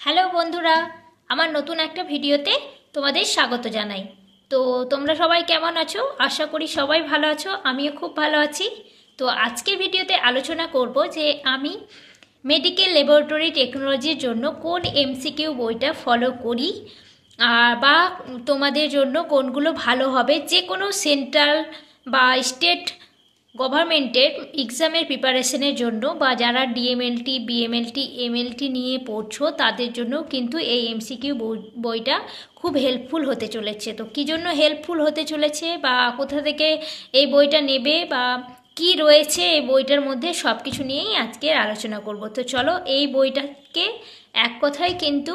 Hello বন্ধুরা, আমার নতুন একটা ভিডিওতে তোমাদের স্বাগত জানাই। তো তোমরা সবাই কেমন আছো? আশা করি সবাই ভালো আছো, আমিও খুব ভালো আছি। তো আজকের ভিডিওতে আলোচনা করব যে আমি মেডিকেল ল্যাবরেটরি টেকনোলজির জন্য কোন এমসিকিউ বইটা ফলো করি, বা তোমাদের জন্য কোনগুলো ভালো হবে। যে কোনো সেন্ট্রাল বা স্টেট গভর্নমেন্টের এক্সামের প্রিপারেশনের জন্য, বা যারা ডিএমএলটি, বিএমএলটি, এমএলটি নিয়ে পড়ছো তাদের জন্য কিন্তু এই এমসিকিউ বইটা খুব হেল্পফুল হতে চলেছে। তো কী জন্য হেল্পফুল হতে চলেছে বা কোথা থেকে এই বইটা নেবে বা কি রয়েছে এই বইটার মধ্যে, সব কিছু নিয়েই আজকে আলোচনা করব। তো চলো, এই বইটাকে এক কথায় কিন্তু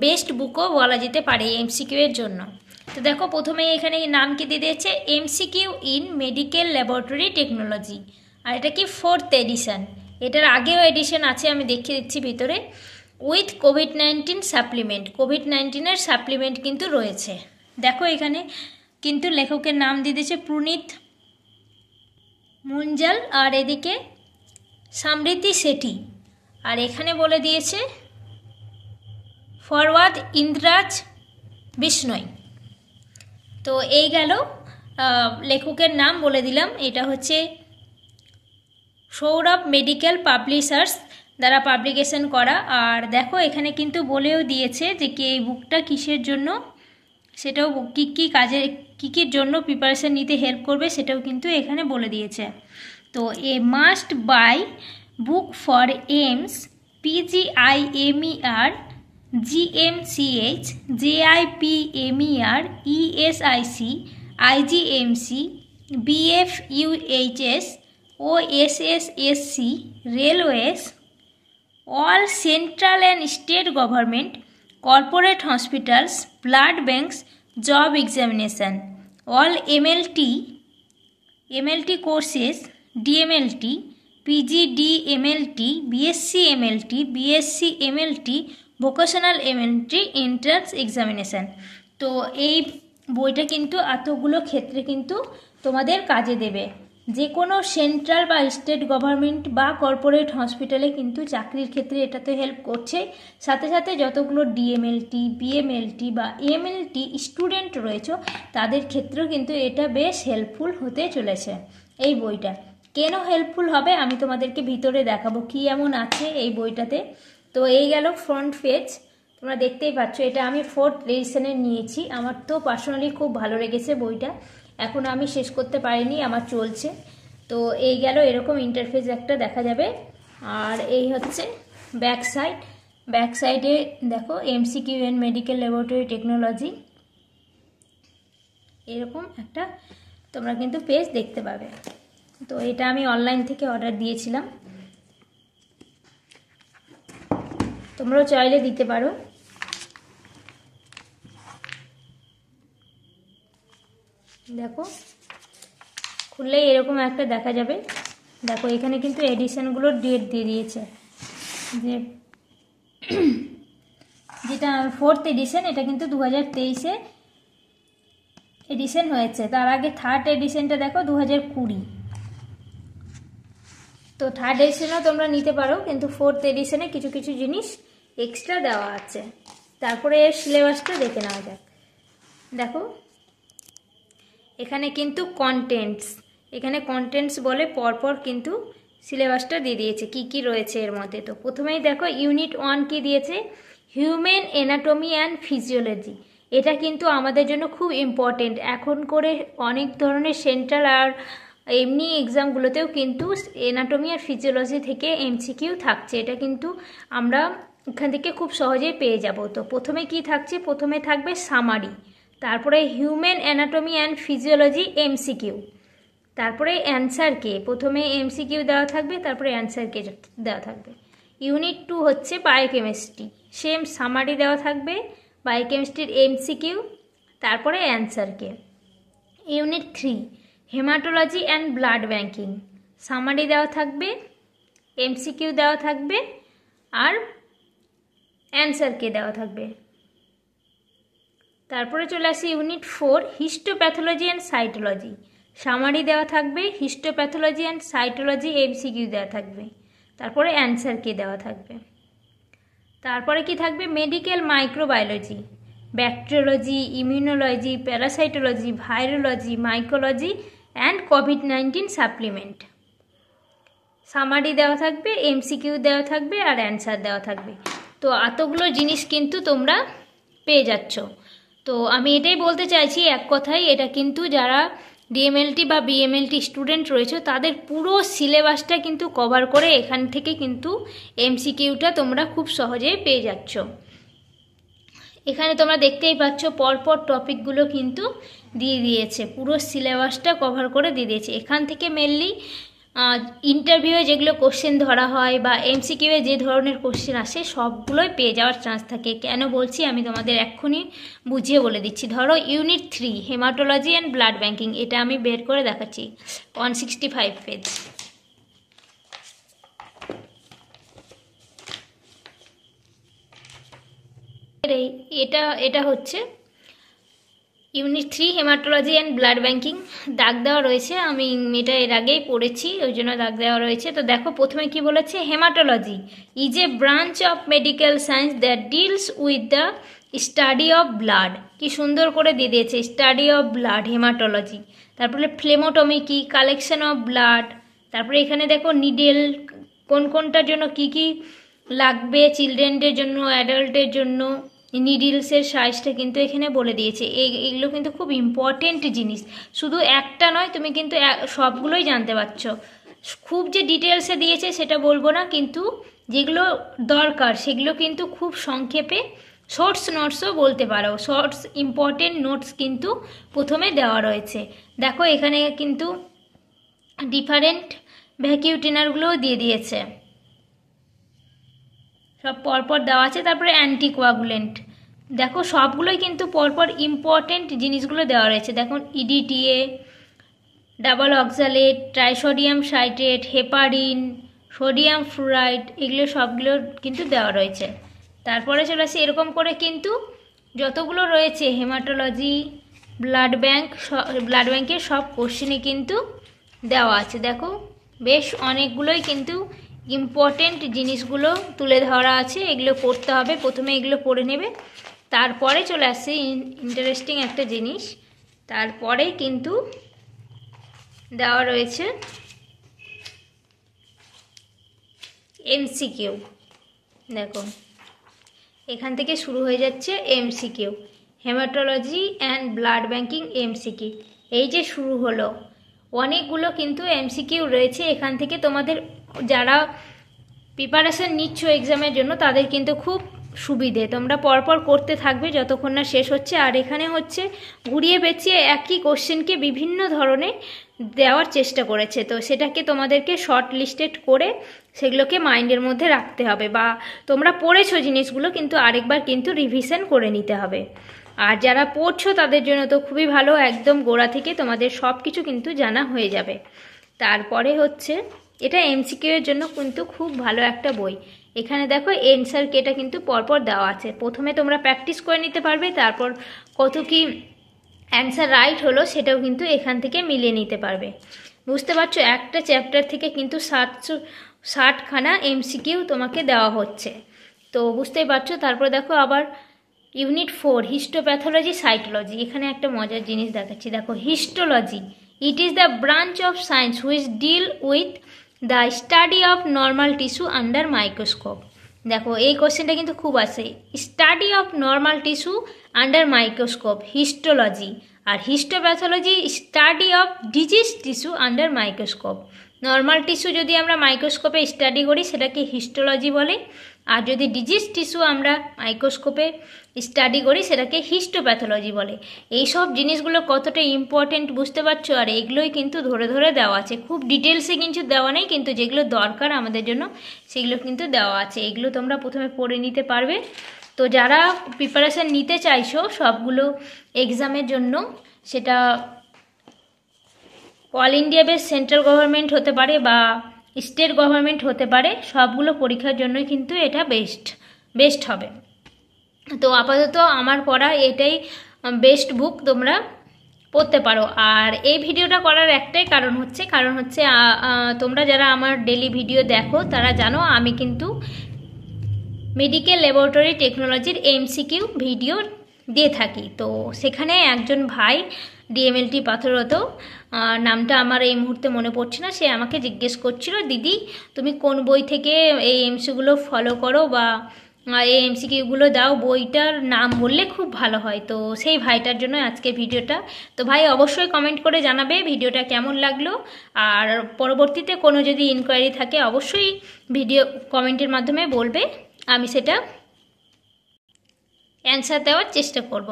বেস্ট বুকও বলা যেতে পারে এমসিকিউ এর জন্য। তো দেখো, প্রথমেই এখানে নাম কি দিয়ে দিয়েছে, MCQ in medical laboratory technology. আর এটা কি 4th এডিশন। এটার আগেও এডিশন আছে, আমি দেখিয়ে দিচ্ছি ভিতরে। উইথ কোভিড-19 সাপ্লিমেন্ট, কোভিড-19-এর সাপ্লিমেন্ট কিন্তু রয়েছে। দেখো এখানে কিন্তু লেখকের নাম দিয়ে দিয়েছে প্রনীত মুঞ্জাল, আর এদিকে সমৃদ্ধি শেঠি। আর এখানে বলে দিয়েছে ফরওয়ার্ড ইন্দ্রাজ বিষ্ণয়। তো এই গেল লেখকের নাম বলে দিলাম। এটা হচ্ছে সৌরভ মেডিকেল পাবলিশার্স দ্বারা পাবলিকেশন করা। আর দেখো এখানে কিন্তু বলেও দিয়েছে যে কি এই বুকটা কিসের জন্য, সেটাও কী কাজে কীর জন্য প্রিপারেশান নিতে হেল্প করবে সেটাও কিন্তু এখানে বলে দিয়েছে। তো a must buy book for AIIMS, PGIMER, GMCH, JIPMER, ESIC, IGMC, BFUHS, OSSSC, railways, all central and state government, corporate hospitals, blood banks, job examination, all MLT courses, DMLT, PGDMLT, BSc MLT, BSc MLT, vocational MLT, entrance examination। তো এই বইটা কিন্তু এতগুলো ক্ষেত্রে কিন্তু তোমাদের কাজে দেবে। যে কোনো সেন্ট্রাল বা স্টেট গভর্নমেন্ট বা কর্পোরেট হসপিটালে কিন্তু চাকরির ক্ষেত্রে এটা তো হেল্প করছে, সাথে সাথে যতগুলো ডিএমএলটি, বিএমএলটি বা এমএলটি স্টুডেন্ট রয়েছে তাদের ক্ষেত্রেও কিন্তু এটা বেশ হেল্পফুল হতে চলেছে এই বইটা। কেন হেল্পফুল হবে আমি তোমাদেরকে ভিতরে দেখাবো কি এমন আছে এই বইটাতে। তো এই গেল ফ্রন্ট পেজ, তোমরা দেখতেই পাচ্ছ। এটা আমি 4th এডিশনে নিয়েছি, আমার তো পার্সোনালি খুব ভালো লেগেছে বইটা। এখন আমি শেষ করতে পারিনি, আমার চলছে। তো এই গেল, এরকম ইন্টারফেস একটা দেখা যাবে। আর এই হচ্ছে ব্যাক সাইড। ব্যাক সাইডে দেখো MCQ in medical laboratory technology, এরকম একটা তোমরা কিন্তু পেজ দেখতে পাবে। তো এটা আমি অনলাইন থেকে অর্ডার দিয়েছিলাম, তোমরাও চাইলে দিতে পারো। দেখো খুললেই এরকম একটা দেখা যাবে। দেখো এখানে কিন্তু এডিশনগুলোর ডেট দিয়ে দিয়েছে, যে যেটা 4th এডিশন এটা কিন্তু 2023-এ এডিশন হয়েছে। তার আগে 3rd এডিশনটা দেখো 2020। তো 3rd এডিশনও তোমরা নিতে পারো, কিন্তু 4th এডিশনে কিছু কিছু জিনিস এক্সট্রা দেওয়া আছে। তারপরে এর সিলেবাসটা দেখে নেওয়া যাক। দেখো এখানে কিন্তু কন্টেন্টস, এখানে কন্টেন্টস বলে পরপর কিন্তু সিলেবাসটা দিয়ে দিয়েছে কি কি রয়েছে এর মধ্যে। তো প্রথমেই দেখো ইউনিট 1 কি দিয়েছে, হিউম্যান অ্যানাটমি অ্যান্ড ফিজিওলজি। এটা কিন্তু আমাদের জন্য খুব ইম্পর্টেন্ট। এখন করে অনেক ধরনের সেন্ট্রাল আর এমনি এক্সামগুলোতেও কিন্তু অ্যানাটমি আর ফিজিওলজি থেকে এমসিকিউ থাকছে। এটা কিন্তু আমরা এখান থেকে খুব সহজেই পেয়ে যাব। তো প্রথমে কি থাকছে, প্রথমে থাকবে সামারি, তারপরে human anatomy and physiology MCQ, তারপরে অ্যান্সার কে। প্রথমে এমসিকিউ দেওয়া থাকবে, তারপরে অ্যান্সার কে দেওয়া থাকবে। ইউনিট 2 হচ্ছে বায়োকেমিস্ট্রি, সেম সামারি দেওয়া থাকবে, বায়োকেমিস্ট্রির এমসিকিউ, তারপরে answer K. Unit 3 haematology and blood banking, summary দেওয়া থাকবে, এমসিকিউ দেওয়া থাকবে, আর অ্যান্সার কে দেওয়া থাকবে। তারপরে চলে আসি unit 4 histopathology and cytology, summary দেওয়া থাকবে, হিস্টোপ্যাথোলজি অ্যান্ড সাইটোলজি এমসিকিউ দেওয়া থাকবে, তারপরে অ্যান্সার কে দেওয়া থাকবে। তারপরে কি থাকবে medical microbiology, bacteriology, immunology, parasitology, virology, mycology and COVID-19 supplement. Summary দেওয়া থাকবে, এমসিকিউ দেওয়া থাকবে আর অ্যান্সার দেওয়া থাকবে। তো এতগুলো জিনিস কিন্তু তোমরা পেয়ে যাচ্ছ। তো আমি এটাই বলতে চাইছি এক কথায়, এটা কিন্তু যারা ডিএমএলটি বা বিএমএলটি স্টুডেন্ট রয়েছে তাদের পুরো সিলেবাসটা কিন্তু কভার করে এখান থেকে কিন্তু এমসিকিউটা তোমরা খুব সহজেই পেয়ে যাচ্ছ। এখানে তোমরা দেখতেই পাচ্ছ পরপর টপিকগুলো কিন্তু দিয়ে দিয়েছে, পুরো সিলেবাসটা কভার করে দিয়ে দিয়েছে। এখান থেকে মেনলি ইন্টারভিউয়ে যেগুলো কোশ্চেন ধরা হয় বা এমসিকিউয়ে যে ধরনের কোশ্চেন আসে সবগুলোই পেয়ে যাওয়ার চান্স থাকে। কেন বলছি আমি তোমাদের এক্ষুনি বুঝিয়ে বলে দিচ্ছি। ধরো unit 3 haematology and blood banking, এটা আমি বের করে দেখাচ্ছি, 165 পেজ। এটা হচ্ছে unit 3 haematology and blood banking, দাগ দেওয়া রয়েছে, আমি এটা এর আগেই পড়েছি ওই জন্য দাগ দেওয়া রয়েছে। তো দেখো প্রথমে কি বলেছে, haematology is a branch of medical science that deals with the study of blood. কি সুন্দর করে দিয়ে দিয়েছে, স্টাডি অফ ব্লাড হেমাটোলজি। তারপরে ফ্লেমোটমি কি, কালেকশন অফ ব্লাড। তারপরে এখানে দেখো নিডেল কোন কোনটার জন্য কি কি লাগবে, চিলড্রেনদের জন্য, অ্যাডাল্টের জন্য, নিডিলসের সাইজটা কিন্তু এখানে বলে দিয়েছে। এগুলো কিন্তু খুব ইম্পর্টেন্ট জিনিস, শুধু একটা নয়, তুমি কিন্তু সবগুলোই জানতে পারছো। খুব যে ডিটেলসে দিয়েছে সেটা বলবো না, কিন্তু যেগুলো দরকার সেগুলো কিন্তু খুব সংক্ষেপে শর্টস নোটসও বলতে পারো। শর্টস ইম্পর্টেন্ট নোটস কিন্তু প্রথমে দেওয়া রয়েছে। দেখো এখানে কিন্তু ডিফারেন্ট ভ্যাকিউটিনারগুলোও দিয়ে দিয়েছে, সব পরপর দেওয়া আছে। তারপরে অ্যান্টিকোয়াগুলেন্ট, দেখো সবগুলোই কিন্তু পরপর ইম্পর্টেন্ট জিনিসগুলো দেওয়া রয়েছে। দেখুন EDTA, double oxalate, ট্রাইসোডিয়াম citrate, heparin, sodium fluoride, এগুলো সবগুলো কিন্তু দেওয়া রয়েছে। তারপরে চলে আসি এরকম করে কিন্তু যতগুলো রয়েছে হেমাটোলজি, ব্লাড ব্যাঙ্কের সব কোশ্চেনই কিন্তু দেওয়া আছে। দেখো বেশ অনেকগুলোই কিন্তু ইম্পর্টেন্ট জিনিসগুলো তুলে ধরা আছে, এগুলো পড়তে হবে। প্রথমে এগুলো পড়ে নেবে, তারপরে চলে আসছে ইন্টারেস্টিং একটা জিনিস, তারপরে কিন্তু দেওয়া রয়েছে এমসিকিউ। দেখো এখান থেকে শুরু হয়ে যাচ্ছে MCQ, haematology and blood banking MCQ. এই যে শুরু হলো, অনেকগুলো কিন্তু এমসিকিউ রয়েছে। এখান থেকে তোমাদের যারা প্রিপারেশন নিচ্ছ এক্সামের জন্য তাদের কিন্তু খুব সুবিধে, তোমরা পরপর করতে থাকবে যতক্ষণ না শেষ হচ্ছে। আর এখানে হচ্ছে ঘুরিয়ে পেঁচিয়ে একই কোশ্চেনকে বিভিন্ন ধরনের দেওয়ার চেষ্টা করেছে, তো সেটাকে তোমাদেরকে শর্ট লিস্টেড করে সেগুলোকে মাইন্ডের মধ্যে রাখতে হবে, বা তোমরা পড়েছো জিনিসগুলো কিন্তু আরেকবার কিন্তু রিভিশন করে নিতে হবে। আর যারা পড়ছো তাদের জন্য তো খুবই ভালো, একদম গোড়া থেকে তোমাদের সব কিছু কিন্তু জানা হয়ে যাবে। তারপরে হচ্ছে এটা এমসিকিউ এর জন্য কিন্তু খুব ভালো একটা বই। এখানে দেখো অ্যানসার কেটা কিন্তু পরপর দেওয়া আছে, প্রথমে তোমরা প্র্যাকটিস করে নিতে পারবে, তারপর কত কি অ্যান্সার রাইট হলো সেটাও কিন্তু এখান থেকে মিলিয়ে নিতে পারবে। বুঝতে পারছো, একটা চ্যাপ্টার থেকে কিন্তু 760খানা এমসিকিউ তোমাকে দেওয়া হচ্ছে, তো বুঝতেই পারছো। তারপর দেখো আবার ইউনিট 4 হিস্টোপ্যাথোলজি সাইটোলজি, এখানে একটা মজার জিনিস দেখাচ্ছি। দেখো histology, it is the branch of science which deal with the study of normal tissue under microscope. দেখো এই কোশ্চেনটা কিন্তু খুব আসে, study of normal tissue under microscope histology, আর histopathology study of disease tissue under microscope. Normal tissue যদি আমরা মাইক্রোস্কোপে study করি সেটাকে হিস্টোলজি বলে, আর যদি ডিজিজ টিস্যু আমরা মাইক্রোস্কোপে স্টাডি করি সেটাকে হিস্টোপ্যাথোলজি বলে। এই সব জিনিসগুলো কতটা ইম্পর্টেন্ট বুঝতে পারছো, আর এগুলোই কিন্তু ধরে ধরে দেওয়া আছে, খুব ডিটেলসে কিছু দেওয়া নেই, কিন্তু যেগুলো দরকার আমাদের জন্য সেগুলো কিন্তু দেওয়া আছে। এগুলো তোমরা প্রথমে পড়ে নিতে পারবে। তো যারা প্রিপারেশান নিতে চাইছো সবগুলো এক্সামের জন্য, সেটা all India base central government হতে পারে বা স্টেট গভর্নমেন্ট হতে পারে, সবগুলো পরীক্ষার জন্যই কিন্তু এটা বেস্ট হবে। তো আপাতত আমার পড়া এটাই বেস্ট বুক, তোমরা পড়তে পারো। আর এই ভিডিওটা করার একটাই কারণ হচ্ছে তোমরা যারা আমার ডেলি ভিডিও দেখো তারা জানো আমি কিন্তু মেডিকেল ল্যাবরেটরি টেকনোলজির এমসিকিউ ভিডিও দিয়ে থাকি। তো সেখানে একজন ভাই ডিএমএলটি পাথরত, নামটা আমার এই মুহূর্তে মনে পড়ছে না, সে আমাকে জিজ্ঞেস করছিল, দিদি তুমি কোন বই থেকে এই এমসিগুলো ফলো করো বা এই এমসিকিউগুলো দাও, বইটার নাম বললে খুব ভালো হয়। তো সেই ভাইটার জন্য আজকে ভিডিওটা। তো ভাই অবশ্যই কমেন্ট করে জানাবে ভিডিওটা কেমন লাগলো, আর পরবর্তীতে কোনো যদি ইনকোয়ারি থাকে অবশ্যই ভিডিও কমেন্টের মাধ্যমে বলবে, আমি সেটা অ্যান্সার দেওয়ার চেষ্টা করব।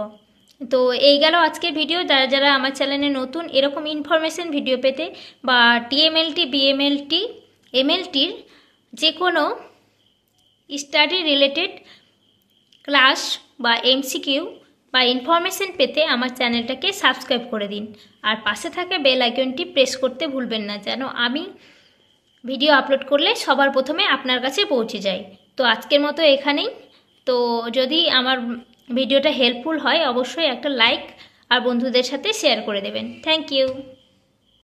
তো এই গেল আজকের ভিডিও। যারা যারা আমার চ্যানেলে নতুন এরকম ইনফরমেশন ভিডিও পেতে বা টিএমএলটি বিএমএলটি এমএলটির যে কোনো স্টাডি রিলেটেড ক্লাস বা এমসিকিউ বা ইনফরমেশন পেতে আমার চ্যানেলটাকে সাবস্ক্রাইব করে দিন, আর পাশে থাকা বেল আইকনটি প্রেস করতে ভুলবেন না, যেন আমি ভিডিও আপলোড করলে সবার প্রথমে আপনার কাছে পৌঁছে যায়। তো আজকের মতো এখানেই। তো যদি আমার ভিডিওটা হেল্পফুল হয় অবশ্যই একটা লাইক আর বন্ধুদের সাথে শেয়ার করে দেবেন। Thank you.